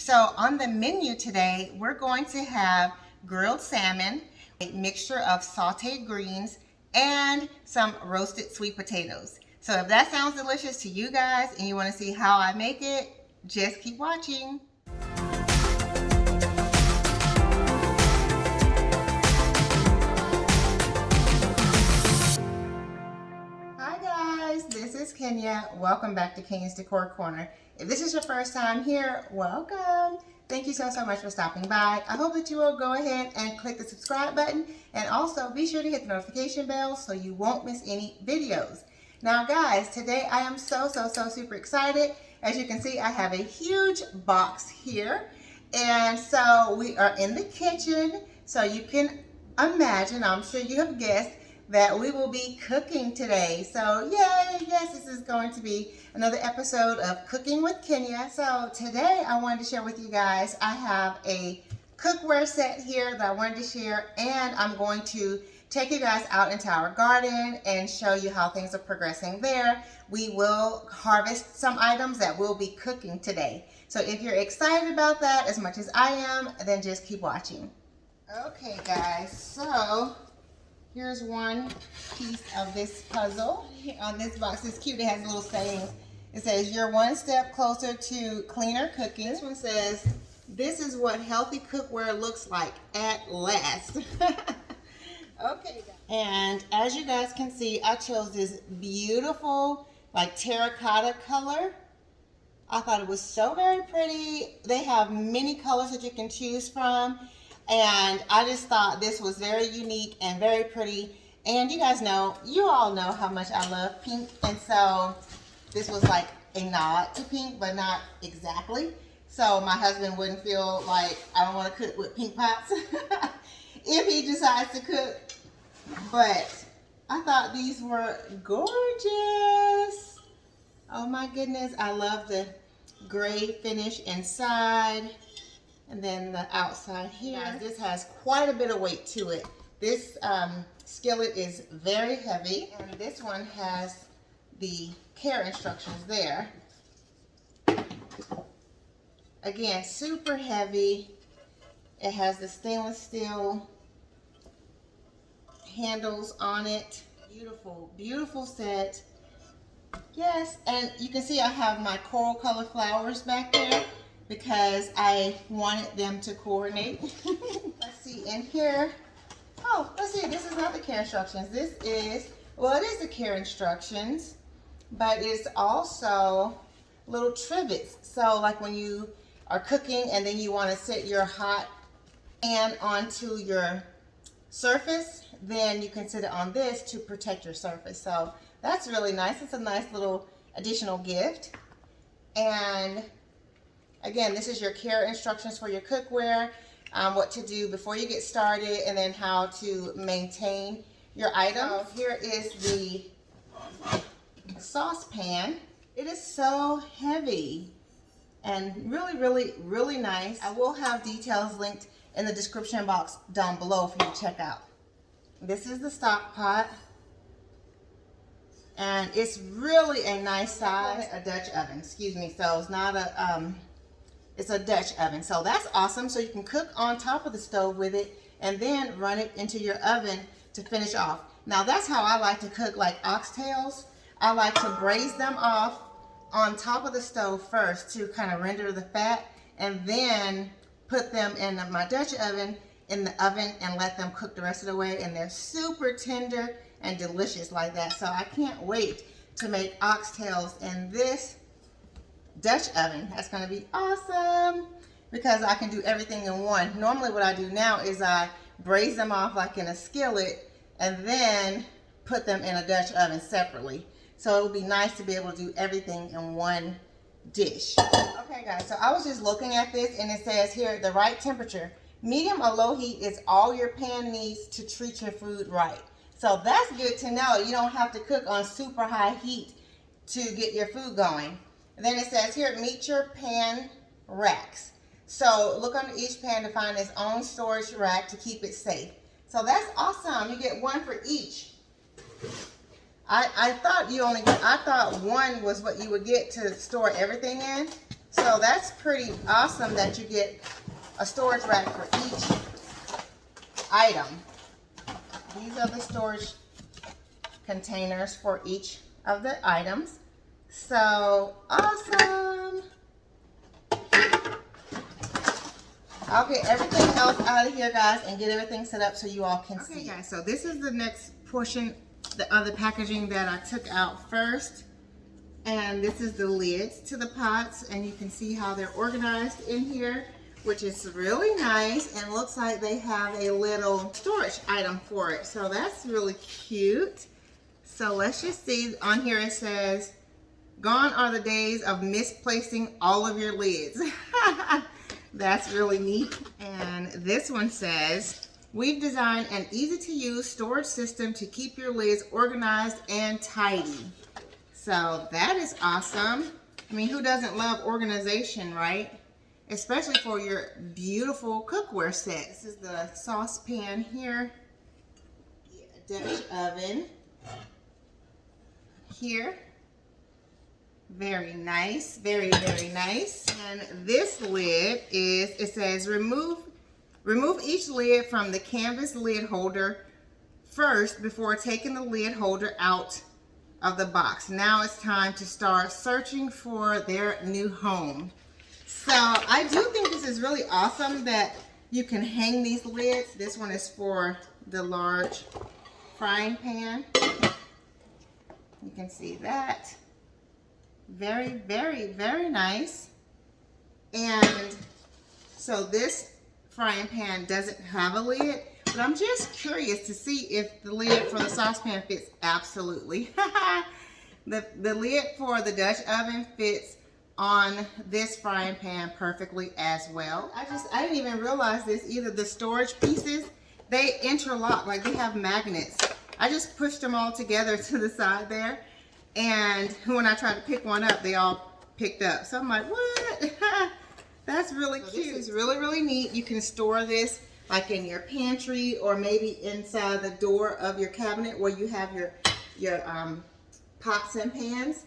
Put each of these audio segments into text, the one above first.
So on the menu today, we're going to have grilled salmon, a mixture of sauteed greens, and some roasted sweet potatoes. So if that sounds delicious to you guys and you want to see how I make it, just keep watching. Hi guys, this is Kenya. Welcome back to Kenya's Decor Corner. If this is your first time here, welcome. Thank you so much for stopping by. I hope that you will go ahead and click the subscribe button, and also be sure to hit the notification bell so you won't miss any videos. Now guys, today I am so super excited. As you can see, I have a huge box here, and so we are in the kitchen. So you can imagine, I'm sure you have guessed, that we will be cooking today. So yay, yes, this is going to be another episode of Cooking with Kenya. So today I wanted to share with you guys, I have a cookware set here that I wanted to share, and I'm going to take you guys out into our garden and show you how things are progressing there. We will harvest some items that we'll be cooking today. So if you're excited about that as much as I am, then just keep watching. Okay guys, so here's one piece of this puzzle. On this box, it's cute. It has a little saying. It says, "You're one step closer to cleaner cooking." This one says, "This is what healthy cookware looks like at last." Okay. And as you guys can see, I chose this beautiful, like terracotta color. I thought it was so very pretty. They have many colors that you can choose from. And I just thought this was very unique and very pretty. And you guys know, you all know how much I love pink. And so this was like a nod to pink, but not exactly. So my husband wouldn't feel like I don't want to cook with pink pots if he decides to cook. But I thought these were gorgeous. Oh my goodness. I love the gray finish inside. And then the outside here. Guys, this has quite a bit of weight to it. This skillet is very heavy, and this one has the care instructions there. Again, super heavy. It has the stainless steel handles on it. Beautiful, beautiful set. Yes, and you can see I have my coral color flowers back there, because I wanted them to coordinate. Let's see in here. Oh, let's see, this is not the care instructions. This is, well, it is the care instructions, but it's also little trivets. So like when you are cooking and then you want to set your hot pan onto your surface, then you can sit it on this to protect your surface. So that's really nice. It's a nice little additional gift. And again, this is your care instructions for your cookware, what to do before you get started, and then how to maintain your items. So here is the saucepan. It is so heavy and really nice. I will have details linked in the description box down below for you to check out. This is the stock pot, and it's really a nice size. A Dutch oven, excuse me. So it's not a it's a Dutch oven, so that's awesome. So you can cook on top of the stove with it and then run it into your oven to finish off. Now that's how I like to cook, like oxtails. I like to braise them off on top of the stove first to kind of render the fat, and then put them in my Dutch oven in the oven and let them cook the rest of the way, and they're super tender and delicious like that. So I can't wait to make oxtails in this Dutch oven. That's going to be awesome because I can do everything in one. Normally what I do now is I braise them off like in a skillet and then put them in a Dutch oven separately. So it would be nice to be able to do everything in one dish. Okay guys, so I was just looking at this, and it says here the right temperature. Medium or low heat is all your pan needs to treat your food right. So that's good to know. You don't have to cook on super high heat to get your food going. And then it says here, meet your pan racks. So look under each pan to find its own storage rack to keep it safe. So that's awesome. You get one for each. I thought one was what you would get to store everything in, So that's pretty awesome that you get a storage rack for each item. These are the storage containers for each of the items. So awesome. I'll get everything else out of here, guys, and get everything set up so you all can see. Okay, guys, so this is the next portion of the packaging that I took out first. And this is the lids to the pots, and you can see how they're organized in here, which is really nice, and looks like they have a little storage item for it. So that's really cute. So let's just see, on here it says, "Gone are the days of misplacing all of your lids." That's really neat. And this one says, "We've designed an easy-to-use storage system to keep your lids organized and tidy." So that is awesome. I mean, who doesn't love organization, right? Especially for your beautiful cookware set. This is the saucepan here. Dutch oven. Here. Very nice. Very, very nice. And this lid is, it says, remove each lid from the canvas lid holder first before taking the lid holder out of the box. Now it's time to start searching for their new home. So I do think this is really awesome that you can hang these lids. This one is for the large frying pan. You can see that. Very, very, very nice. And so this frying pan doesn't have a lid, but I'm just curious to see if the lid for the saucepan fits. Absolutely. The lid for the Dutch oven fits on this frying pan perfectly as well. I didn't even realize this either. The storage pieces, they interlock, like they have magnets. I just pushed them all together to the side there, and when I tried to pick one up, they all picked up. So I'm like, what? That's really cute. This is really, really neat. You can store this like in your pantry, or maybe inside the door of your cabinet where you have your pots and pans,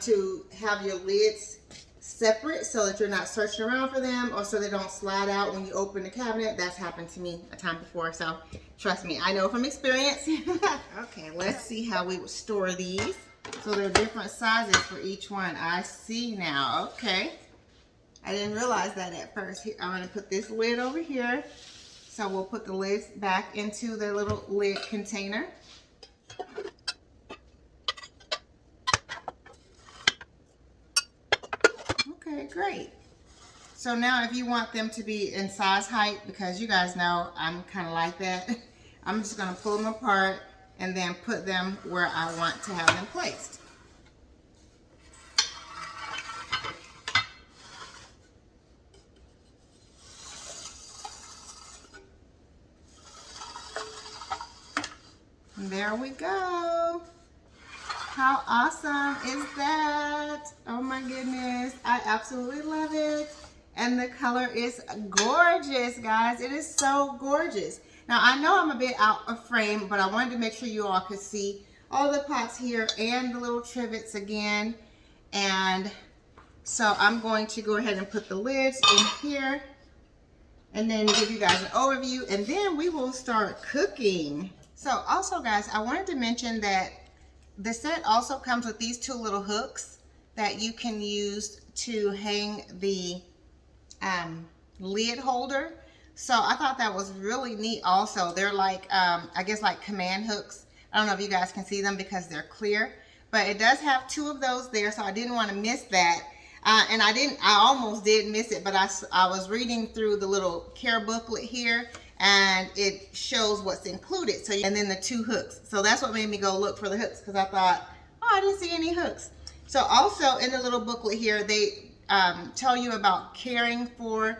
to have your lids separate so that you're not searching around for them, or so they don't slide out when you open the cabinet. That's happened to me a time before, so trust me, I know from experience. Okay, let's see how we would store these. So there are different sizes for each one. I see now. Okay, I didn't realize that at first. Here, I'm going to put this lid over here. So we'll put the lids back into their little lid container. Okay, great. So now if you want them to be in size height, because you guys know I'm kind of like that, I'm just going to pull them apart and then put them where I want to have them placed. And there we go. How awesome is that? Oh my goodness, I absolutely love it. And the color is gorgeous, guys. It is so gorgeous. Now I know I'm a bit out of frame, but I wanted to make sure you all could see all the pots here and the little trivets again. And so I'm going to go ahead and put the lids in here and then give you guys an overview, and then we will start cooking. So also, guys, I wanted to mention that the set also comes with these two little hooks that you can use to hang the lid holder. So I thought that was really neat also. They're like, I guess like command hooks. I don't know if you guys can see them because they're clear, but it does have two of those there, so I didn't want to miss that. And I almost did miss it, but I was reading through the little care booklet here, and it shows what's included. So, and then the two hooks. So that's what made me go look for the hooks, because I thought, oh, I didn't see any hooks. So also in the little booklet here, they tell you about caring for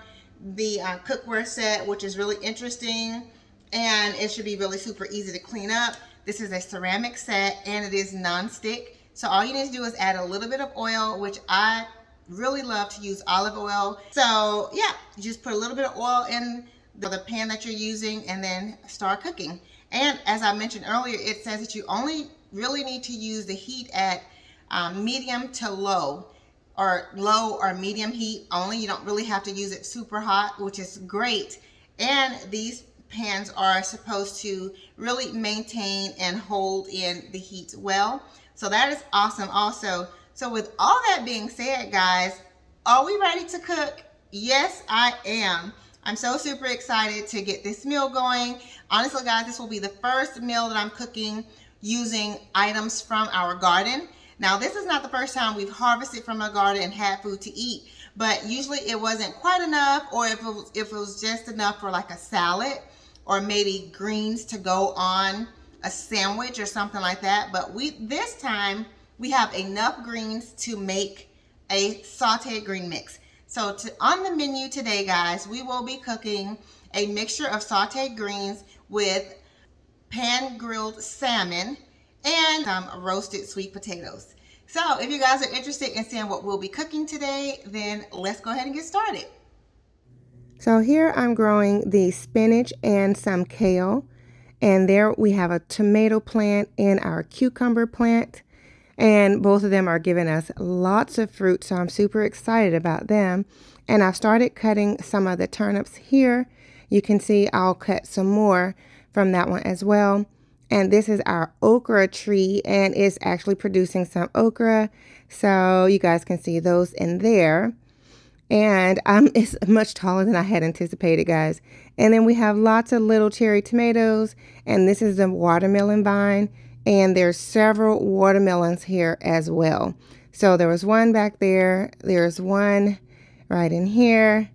the cookware set, which is really interesting, and it should be really super easy to clean up. This is a ceramic set, and it is non-stick. So all you need to do is add a little bit of oil, which I really love to use olive oil. So yeah, you just put a little bit of oil in the pan that you're using and then start cooking. And as I mentioned earlier, it says that you only really need to use the heat at medium to low. or low or medium heat only. You don't really have to use it super hot, which is great. And these pans are supposed to really maintain and hold in the heat well. So that is awesome also. So with all that being said, guys, are we ready to cook? Yes, I am. I'm so super excited to get this meal going. Honestly, guys, this will be the first meal that I'm cooking using items from our garden. Now, this is not the first time we've harvested from a garden and had food to eat, but usually it wasn't quite enough, or if it was just enough for like a salad or maybe greens to go on a sandwich or something like that. But this time we have enough greens to make a sauteed green mix. So on the menu today, guys, we will be cooking a mixture of sauteed greens with pan grilled salmon and some roasted sweet potatoes. So if you guys are interested in seeing what we'll be cooking today, then let's go ahead and get started. So here I'm growing the spinach and some kale, and there we have a tomato plant and our cucumber plant, and both of them are giving us lots of fruit, so I'm super excited about them. And I've started cutting some of the turnips here. You can see I'll cut some more from that one as well. And this is our okra tree, and it's actually producing some okra, so you guys can see those in there. And it's much taller than I had anticipated, guys. And then we have lots of little cherry tomatoes, and this is the watermelon vine, and there's several watermelons here as well. So there was one back there, there's one right in here,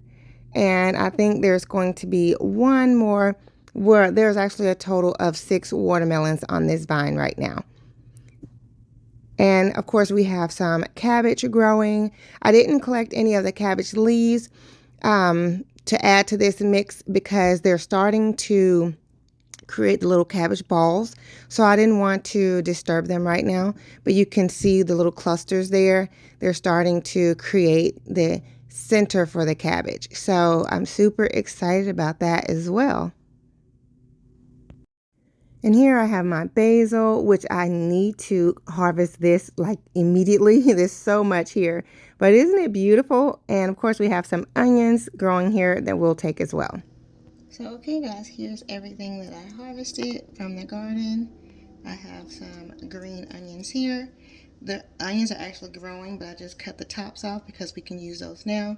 and I think there's going to be one more where there's actually a total of 6 watermelons on this vine right now. And of course we have some cabbage growing. I didn't collect any of the cabbage leaves to add to this mix because they're starting to create the little cabbage balls. So I didn't want to disturb them right now, but you can see the little clusters there. They're starting to create the center for the cabbage. So I'm super excited about that as well. And here I have my basil, which I need to harvest this like immediately. There's so much here, but isn't it beautiful? And of course we have some onions growing here that we'll take as well. So okay guys, here's everything that I harvested from the garden. I have some green onions here. The onions are actually growing, but I just cut the tops off because we can use those now.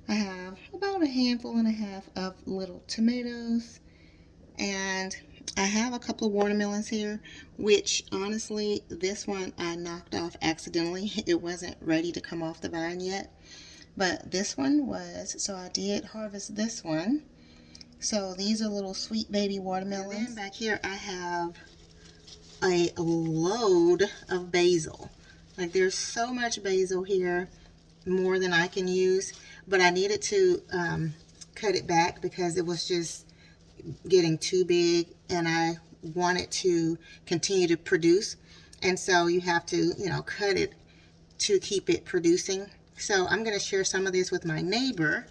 I have about a handful and a half of little tomatoes, and I have a couple of watermelons here, which honestly, this one I knocked off accidentally. It wasn't ready to come off the vine yet, but this one was, so I did harvest this one. So these are little sweet baby watermelons. And then back here I have a load of basil. Like there's so much basil here, more than I can use, but I needed to cut it back because it was just getting too big and I wanted to continue to produce, and so you have to, you know, cut it to keep it producing. So I'm going to share some of this with my neighbor,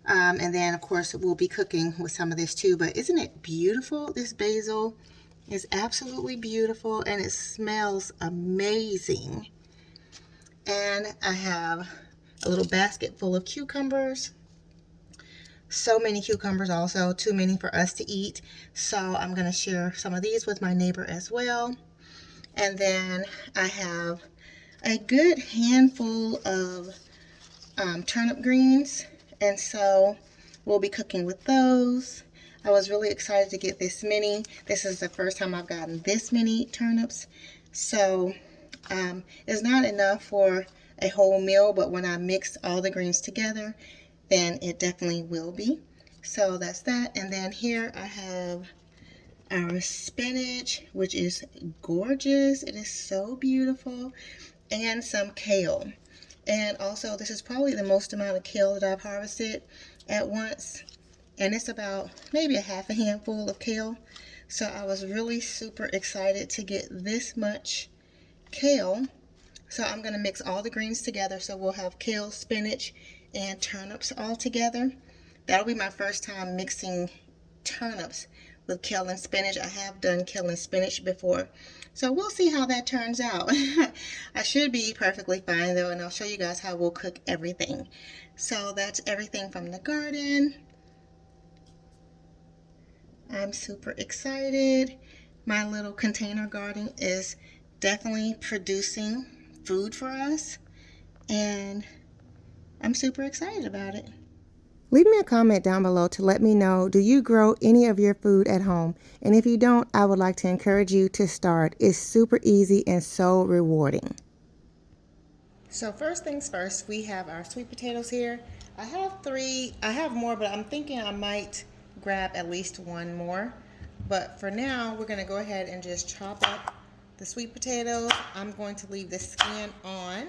and then of course we'll be cooking with some of this too. But isn't it beautiful? This basil is absolutely beautiful and it smells amazing. And I have a little basket full of cucumbers. So many cucumbers, also too many for us to eat, so I'm going to share some of these with my neighbor as well. And then I have a good handful of turnip greens, and so we'll be cooking with those. I was really excited to get this many. This is the first time I've gotten this many turnips, so it's not enough for a whole meal, but when I mix all the greens together, then it definitely will be. So that's that. And then here I have our spinach, which is gorgeous. It is so beautiful. And some kale. And also this is probably the most amount of kale that I've harvested at once. And it's about maybe a half a handful of kale. So I was really super excited to get this much kale. So I'm going to mix all the greens together. So we'll have kale, spinach, and turnips all together. That'll be my first time mixing turnips with kale and spinach. I have done kale and spinach before, so we'll see how that turns out. I should be perfectly fine though, and I'll show you guys how we'll cook everything. So that's everything from the garden. I'm super excited. My little container garden is definitely producing food for us, and I'm super excited about it. Leave me a comment down below to let me know, do you grow any of your food at home? And if you don't, I would like to encourage you to start. It's super easy and so rewarding. So first things first, we have our sweet potatoes here. I have more, but I'm thinking I might grab at least one more. But for now, we're gonna go ahead and just chop up the sweet potatoes. I'm going to leave the skin on.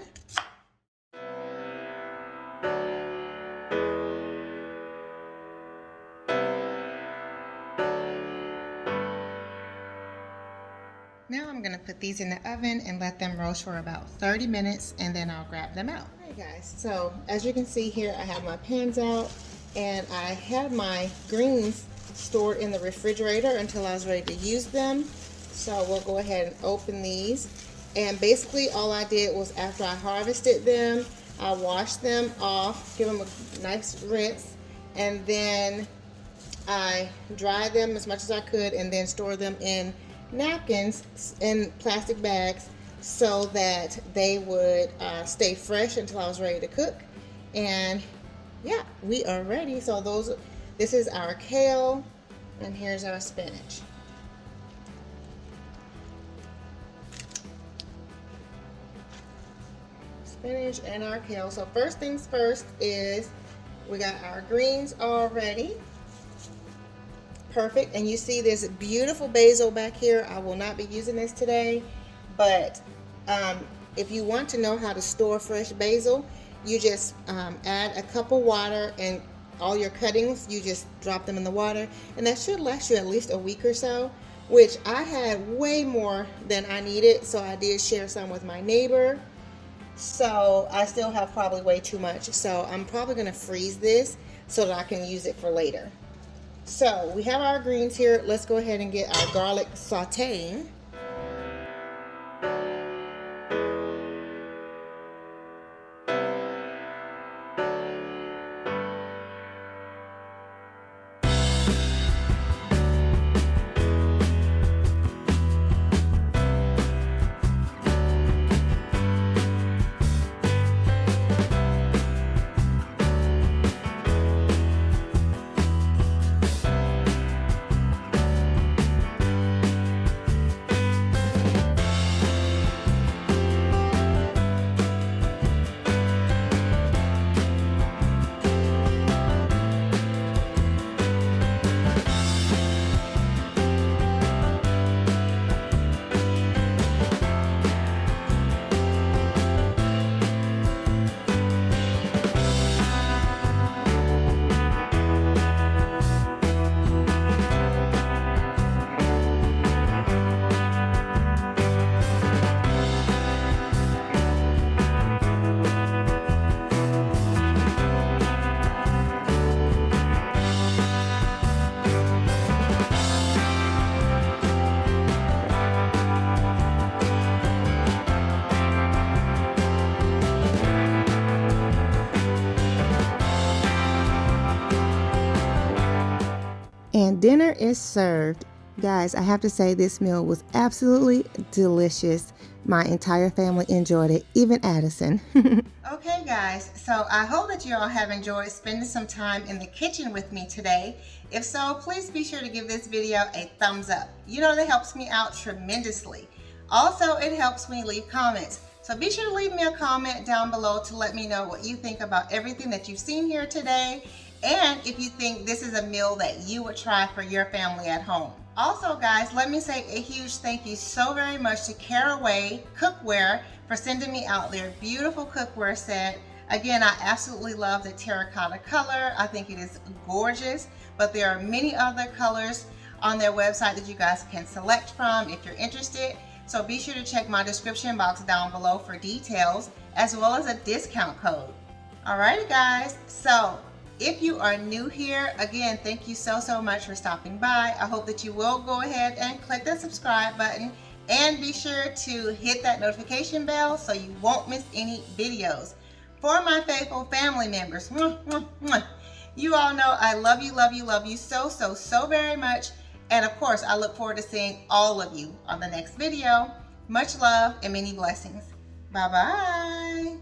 Now I'm gonna put these in the oven and let them roast for about 30 minutes, and then I'll grab them out. All right guys, so as you can see here, I have my pans out and I had my greens stored in the refrigerator until I was ready to use them. So we'll go ahead and open these. And basically all I did was, after I harvested them, I washed them off, give them a nice rinse, and then I dried them as much as I could and then stored them in napkins in plastic bags so that they would stay fresh until I was ready to cook. And yeah, we are ready. So this is our kale, and here's our spinach. Spinach and our kale. So first things first is we got our greens all ready. Perfect. And you see this beautiful basil back here. I will not be using this today, but if you want to know how to store fresh basil, you just add a cup of water, and all your cuttings, you just drop them in the water, and that should last you at least a week or so, which I had way more than I needed, so I did share some with my neighbor. So I still have probably way too much, so I'm probably going to freeze this so that I can use it for later. So we have our greens here. Let's go ahead and get our garlic sauteing. And dinner is served. Guys, I have to say this meal was absolutely delicious. My entire family enjoyed it, even Addison. Okay guys, so I hope that you all have enjoyed spending some time in the kitchen with me today. If so, please be sure to give this video a thumbs up. You know that helps me out tremendously. Also, it helps me leave comments. So be sure to leave me a comment down below to let me know what you think about everything that you've seen here today, and if you think this is a meal that you would try for your family at home. Also guys, let me say a huge thank you so very much to Caraway Cookware for sending me out their beautiful cookware set. Again, I absolutely love the terracotta color. I think it is gorgeous, but there are many other colors on their website that you guys can select from if you're interested. So be sure to check my description box down below for details, as well as a discount code. Alrighty guys, so If you are new here, again, thank you so much for stopping by. I hope that you will go ahead and click that subscribe button and be sure to hit that notification bell so you won't miss any videos. For my faithful family members, you all know I love you so very much. And of course, I look forward to seeing all of you on the next video. Much love and many blessings. Bye-bye.